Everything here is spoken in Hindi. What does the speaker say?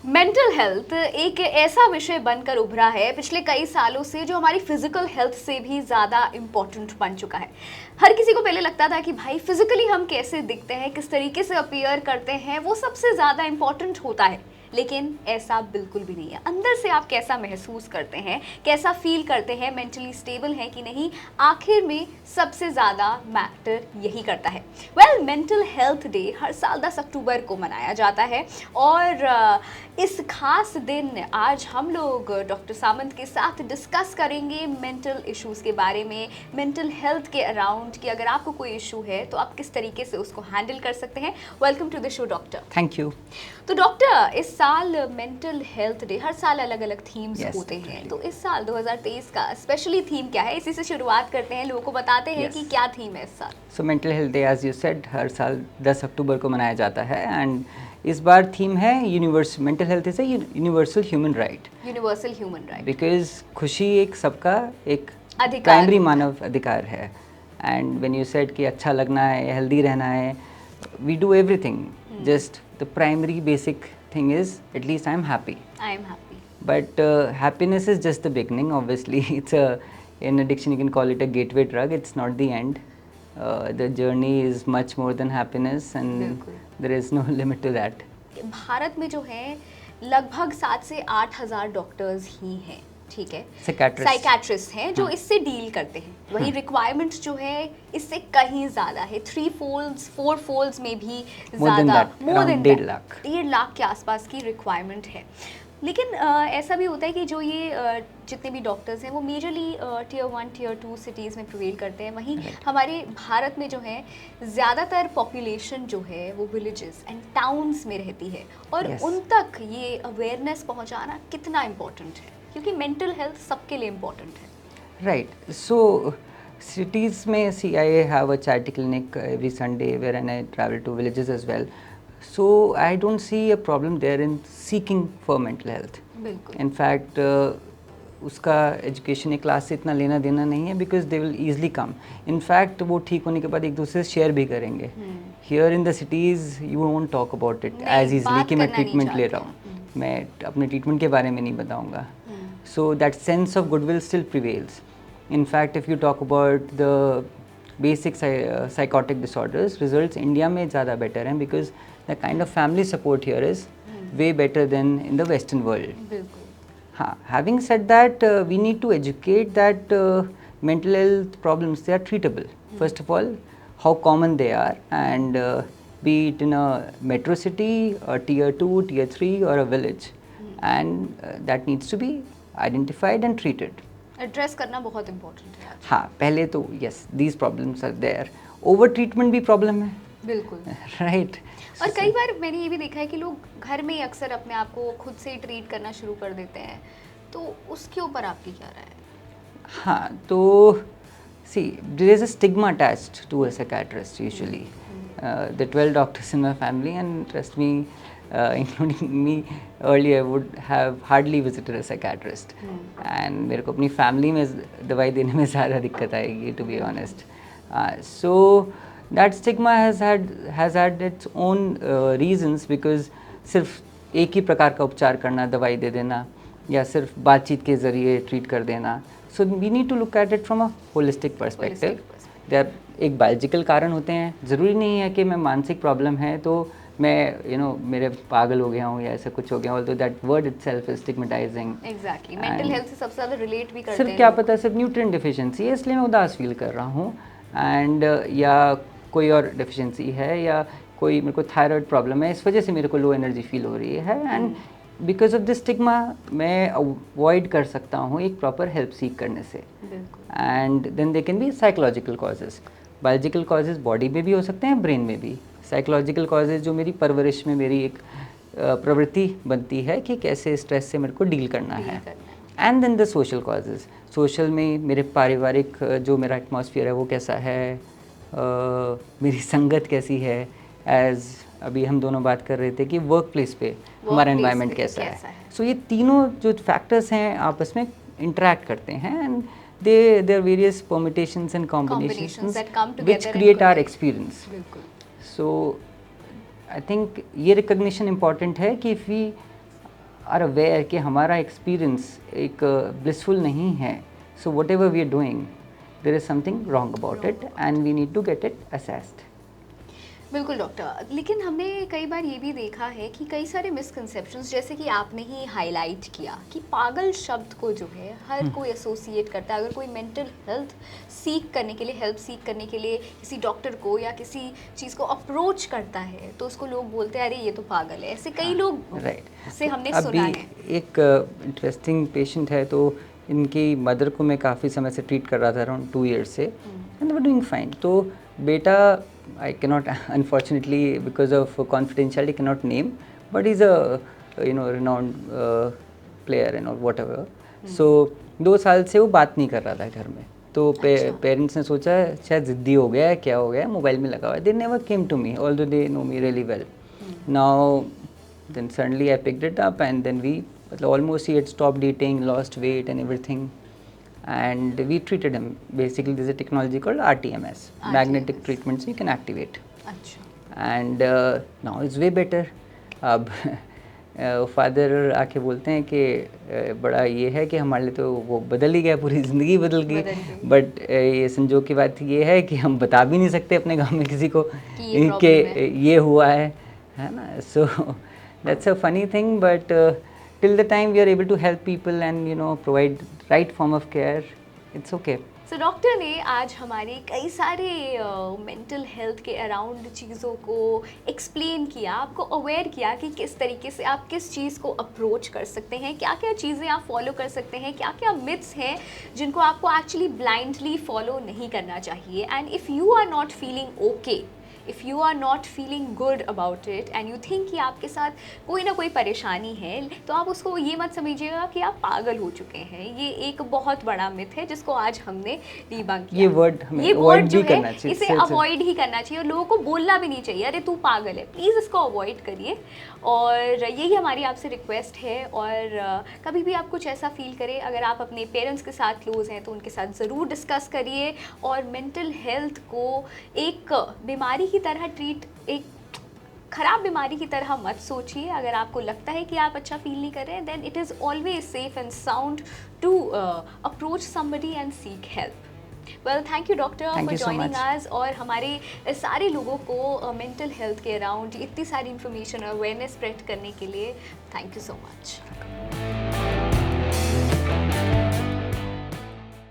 मेंटल हेल्थ एक ऐसा विषय बनकर उभरा है पिछले कई सालों से जो हमारी फिजिकल हेल्थ से भी ज़्यादा इम्पोर्टेंट बन चुका है। हर किसी को पहले लगता था कि भाई फिजिकली हम कैसे दिखते हैं, किस तरीके से अपीयर करते हैं, वो सबसे ज़्यादा इम्पोर्टेंट होता है। लेकिन ऐसा बिल्कुल भी नहीं है। अंदर से आप कैसा महसूस करते हैं, कैसा फील करते हैं, मेंटली स्टेबल हैं कि नहीं, आखिर में सबसे ज़्यादा मैटर यही करता है। वेल, मेंटल हेल्थ डे हर साल 10 अक्टूबर को मनाया जाता है और इस खास दिन आज हम लोग डॉक्टर सामंत के साथ डिस्कस करेंगे मेंटल इश्यूज़ के बारे में, मेंटल हेल्थ के अराउंड, कि अगर आपको कोई इशू है तो आप किस तरीके से उसको हैंडल कर सकते हैं। Welcome to the show doctor. Thank you. तो डॉक्टर, इस साल मेंटल हेल्थ डे, हर साल अलग अलग थीम्स Yes, होते हैं, definitely. तो इस साल 2023 का स्पेशली थीम क्या है, इसी से शुरुआत करते हैं, लोगों को बताते हैं Yes. कि क्या थीम है इस साल। So mental health day as you said हर साल 10 अक्टूबर को मनाया जाता है एंड इस बार थीम है universe mental health is a universal human right. Universal human right. Because खुशी एक सबका एक अधिकार प्राइमरी होता है। मानव अधिकार है। एंड व्हेन यू सेड कि अच्छा लगना है, हेल्दी रहना है, we do everything, just the primary basic thing is at least I am happy. I am happy. But happiness is just the beginning. Obviously, in addiction you can call it a gateway drug. It's not the end. The journey is much more than happiness, and बिल्कुल। there is no limit to that. Bharat में जो है लगभग 7 से 8 हज़ार डॉक्टर्स ही हैं, ठीक है, Psychiatrists. साइकेट्रिस्ट हैं जो इससे डील करते हैं। वही रिक्वायरमेंट जो है इससे कहीं ज़्यादा है, 3 फोल्ड्स 4 फोल्ड्स में भी More than ज़्यादा, that, around 1.5 लाख। 1.5 लाख के आसपास की रिक्वायरमेंट है। लेकिन ऐसा भी होता है कि जो ये जितने भी डॉक्टर्स हैं वो मेजरली टियर 1 टियर 2 सिटीज़ में प्रिवेल करते हैं। वहीं हमारे भारत में जो है ज़्यादातर पॉपुलेशन जो है वो विलेजेस एंड टाउन्स में रहती है, और Yes. उन तक ये अवेयरनेस पहुंचाना कितना इम्पोर्टेंट है, क्योंकि मेंटल हेल्थ सबके लिए इम्पोर्टेंट है। Right. So cities में see I have a charity clinic every Sunday wherein I travel to villages as well. So I don't see a problem there in seeking for mental health. बिल्कुल। In fact, उसका एजुकेशन एक क्लास से इतना लेना देना नहीं है, because they will easily come. In fact वो ठीक होने के बाद एक दूसरे से शेयर भी करेंगे। Here in the cities you won't talk about it नहीं, एज ईजली बात कि मैं करना नहीं ट्रीटमेंट ले चाहते रहा हूँ, मैं अपने ट्रीटमेंट के बारे में नहीं बताऊँगा। So that sense of goodwill still prevails. In fact if you talk about the basic psychotic disorders, results India में ज़्यादा बेटर हैं, because the kind of family support here is way better than in the Western world. बिल्कुल। हाँ, having said that, we need to educate that mental health problems, they are treatable. First of all, how common they are, and be it in a metro city, or tier 2, tier 3, or a village, and that needs to be identified and treated. Address करना बहुत इम्पोर्टेंट है। हाँ, पहले तो yes, these problems are there. Over treatment भी problem है, बिल्कुल। right? और कई बार मैंने ये भी देखा है कि लोग घर में ही अक्सर अपने आप को खुद से ही ट्रीट करना शुरू कर देते हैं, तो उसके ऊपर आपकी क्या राय है? हाँ, तो see, there is a stigma attached to a psychiatrist usually. The 12 doctors in my family, and trust me, including me, earlier would have hardly visited a psychiatrist. And मेरे को अपनी family में दवाई देने में ज़्यादा दिक्कत आएगी, to be honest. So that stigma has had its own reasons, because सिर्फ एक ही प्रकार का उपचार करना, दवाई दे देना, या सिर्फ बातचीत के ज़रिए ट्रीट कर देना. So we need to look at it from a holistic perspective. There एक बायोलॉजिकल कारण होते हैं, ज़रूरी नहीं है कि मैं मानसिक प्रॉब्लम है तो मैं मेरे पागल हो गया हूँ या ऐसा कुछ हो गया, although that word itself is stigmatising. Exactly, mental health से सबसे ज़्यादा रिलेट भी करते सिर्फ हैं क्या लोग। पता सिर्फ न्यूट्रिएंट डिफिशिएंसी है इसलिए मैं उदास फील कर रहा हूँ, एंड या कोई और डिफिशिएंसी है, या कोई मेरे को थायराइड प्रॉब्लम है, इस वजह से मेरे को लो एनर्जी फील हो रही है. And because of this stigma मैं अवॉइड कर सकता हूँ एक प्रॉपर हेल्प सीख करने से. And then they can be psychological causes. Biological causes body में भी हो सकते हैं, ब्रेन में भी. साइकोलॉजिकल कॉजेज़ जो मेरी परवरिश में मेरी एक प्रवृत्ति बनती है कि कैसे स्ट्रेस से मेरे को डील करना है. And then the social causes. Social में मेरे पारिवारिक जो मेरा एटमॉस्फेयर है वो कैसा है, मेरी संगत कैसी है, एज अभी हम दोनों बात कर रहे थे कि वर्क प्लेस पे हमारा एनवायरनमेंट कैसा है. सो ये तीनों जो फैक्टर्स हैं आपस में इंटरेक्ट करते हैं, and there are various permutations and combinations that come together which and create our collide. experience. बिल्कुल. So I think ये recognition important है कि if we आर अवेयर कि हमारा एक्सपीरियंस एक ब्लिसफुल नहीं है, so whatever we are doing there is something wrong about it and we need to get it assessed. बिल्कुल डॉक्टर, लेकिन हमने कई बार ये भी देखा है कि कई सारे मिसकंसेप्शंस, जैसे कि आपने ही हाईलाइट किया कि पागल शब्द को जो है हर कोई एसोसिएट करता है। अगर कोई मेंटल हेल्थ सीख करने के लिए, हेल्प सीख करने के लिए किसी डॉक्टर को या किसी चीज़ को अप्रोच करता है तो उसको लोग बोलते हैं अरे ये तो पागल है। ऐसे कई लोग राइट से हमने अभी सुना है। एक इंटरेस्टिंग पेशेंट है, तो इनकी मदर को मैं काफ़ी समय से ट्रीट कर रहा था, अराउंड 2 ईयर्स से, and they were doing fine. तो बेटा, I cannot unfortunately because of confidentiality cannot name, but he's a renowned player and or whatever. So 2 साल से वो बात नहीं कर रहा था घर में, तो पेरेंट्स ने सोचा शायद ज़िद्दी हो गया है, क्या हो गया है, मोबाइल में लगा हुआ है। They never came to me although they know me really well. Now then suddenly I picked it up and then we almost he had stopped eating, lost weight and everything. And we treated him. Basically, there's a technology called RTMS, magnetic treatment, so you can activate. And now it's way better. अब फादर आके बोलते हैं कि बड़ा ये है कि हमारे लिए तो वो बदल ही गया, पूरी ज़िंदगी बदल गई। बट ये संजोग की बात ये है कि हम बता भी नहीं सकते अपने गांव में किसी को कि ये हुआ है ना। So that's a funny thing, but till the time we are able to help people and provide right form of care, it's okay. So doctor ने आज हमारे कई सारे मेंटल हेल्थ के अराउंड चीज़ों को एक्सप्लेन किया, आपको अवेयर किया कि किस तरीके से आप किस चीज़ को अप्रोच कर सकते हैं, क्या क्या चीज़ें आप फॉलो कर सकते हैं, क्या क्या मिथ्स हैं जिनको आपको एक्चुअली ब्लाइंडली फॉलो नहीं करना चाहिए। And if you are not feeling okay, if you are not feeling good about it and you think कि आपके साथ कोई ना कोई परेशानी है, तो आप उसको ये मत समझिएगा कि आप पागल हो चुके हैं। ये एक बहुत बड़ा मिथ है जिसको आज हमने डिबंक किया। ये वर्ड जो है इसे अवॉइड ही करना चाहिए और लोगों को बोलना भी नहीं चाहिए अरे तू पागल है। प्लीज़ इसको अवॉइड करिए और यही हमारी आपसे रिक्वेस्ट है। और कभी भी आप कुछ ऐसा फील करें, अगर आप अपने पेरेंट्स के साथ क्लोज हैं तो उनके साथ ज़रूर डिस्कस करिए और मेंटल हेल्थ को एक बीमारी की तरह एक खराब बीमारी की तरह मत सोचिए। अगर आपको लगता है कि आप अच्छा फील नहीं कर रहे हैं, then it is always safe and sound to approach somebody and seek help. Well, thank you doctor for joining us और हमारे सारे लोगों को मेंटल हेल्थ के अराउंड इतनी सारी इन्फॉर्मेशन और अवेयरनेस स्प्रेड करने के लिए थैंक यू सो मच।